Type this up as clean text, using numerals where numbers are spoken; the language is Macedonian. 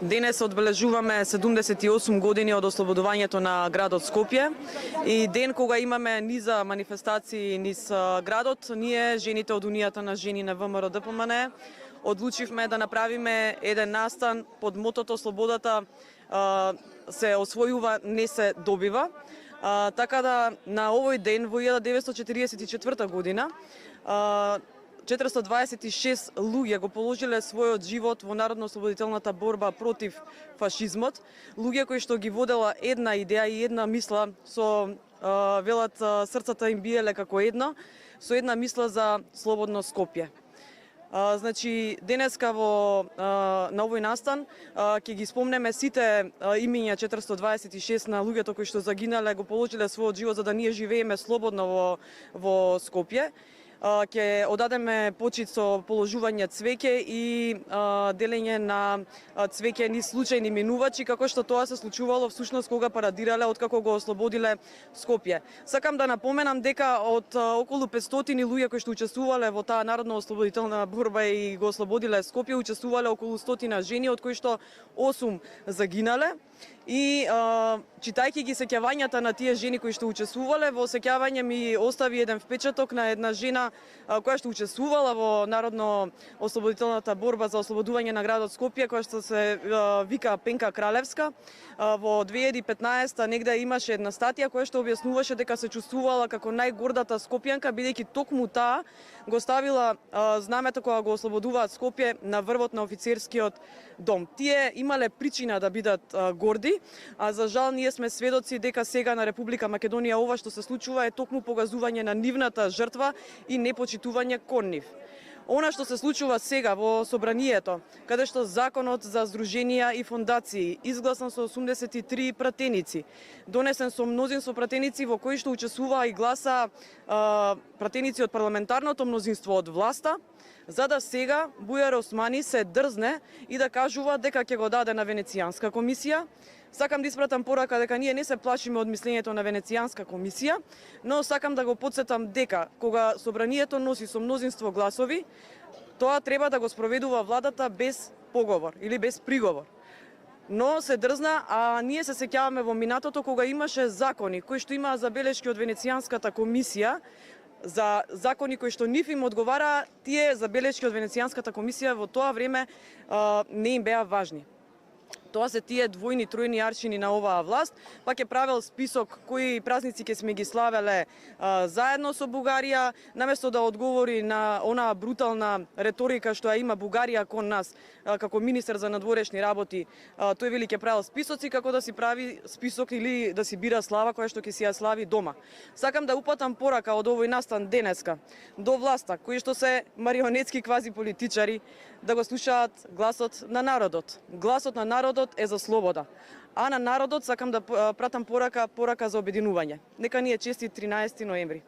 Денес одбележуваме 78 години од ослободувањето на градот Скопје и ден кога имаме низа манифестации низ градот, ние, жените од Унијата на жени на ВМРО ДПМН, одлучивме да направиме еден настан под мотото "Слободата се освојува, не се добива". Така да на овој ден во 1944 година 426 луѓе го положиле својот живот во народно-ослободителната борба против фашизмот, луѓе кои што ги водела една идеја и една мисла со велат срцата им биеле како едно, со една мисла за слободно Скопје. Значи, денеска на овој настан ќе ги спомнеме сите имиња 426 на луѓето кои што загинале, го положиле својот живот за да ние живееме слободно во Скопје. Ќе одадеме почит со положување цвеќе и делење на цвеќе низ случајни минувачи, како што тоа се случувало всушност кога парадирале откако го ослободиле Скопје. Сакам да напоменам дека од околу 500 луѓе кои што учествувале во таа народно-ослободителна борба и го ослободиле Скопје, учествувале околу 100 жени, од кои што 8 загинале. И читајќи ги сеќавањата на тие жени кои што учествувале, во сеќавање ми остави еден впечаток на една жена која што учествувала во народно-ослободителната борба за ослободување на градот Скопје, која што се вика Пенка Кралевска. Во 2015 негде имаше една статија која што објаснуваше дека се чувствувала како најгордата скопјанка, бидејќи токму таа го ставила знамето кога го ослободуваат Скопје на врвот на офицерскиот дом. Тие имале причина да бидат горди, а за жал ние сме сведоци дека сега на Република Македонија ова што се случува е токму погазување на нивната жртва и непочитување кон нив. Она што се случува сега во собранието, каде што законот за здруженија и фондации изгласан со 83 пратеници, донесен со мнозинство пратеници во кои што учествуваа и гласа пратеници од парламентарното мнозинство од власта, за да сега Бујар Османи се дрзне и да кажува дека ќе го даде на Венецијанска комисија. Сакам да испратам порака дека ние не се плашиме од мислењето на Венецијанска комисија, но сакам да го потсетам дека кога собранието носи со мнозинство гласови, тоа треба да го спроведува владата без поговор или без приговор. Но се дрзна, а ние се сеќаваме во минатото кога имаше закони кои што имаа забелешки од Венецијанската комисија, за закони кои што нив им одговараа, тие забелешки од Венецијанската комисија во тоа време не им беа важни. Тоа се тие двојни, тројни аршини на оваа власт, па ќе правел список кои празници ќе сме ги славеле заедно со Бугарија, наместо да одговори на онаа брутална реторика што ја има Бугарија кон нас како министер за надворешни работи. Тој вели ќе правел списоци како да си прави список или да си бира слава која што ќе си ја слави дома. Сакам да упатам порака од овој настан денеска до власта, кои што се марионетски квази политичари, да го слушаат гласот на народот. Гласот на народот е за слобода. А на народот сакам да пратам порака за обединување. Нека ни е честит 13 ноември.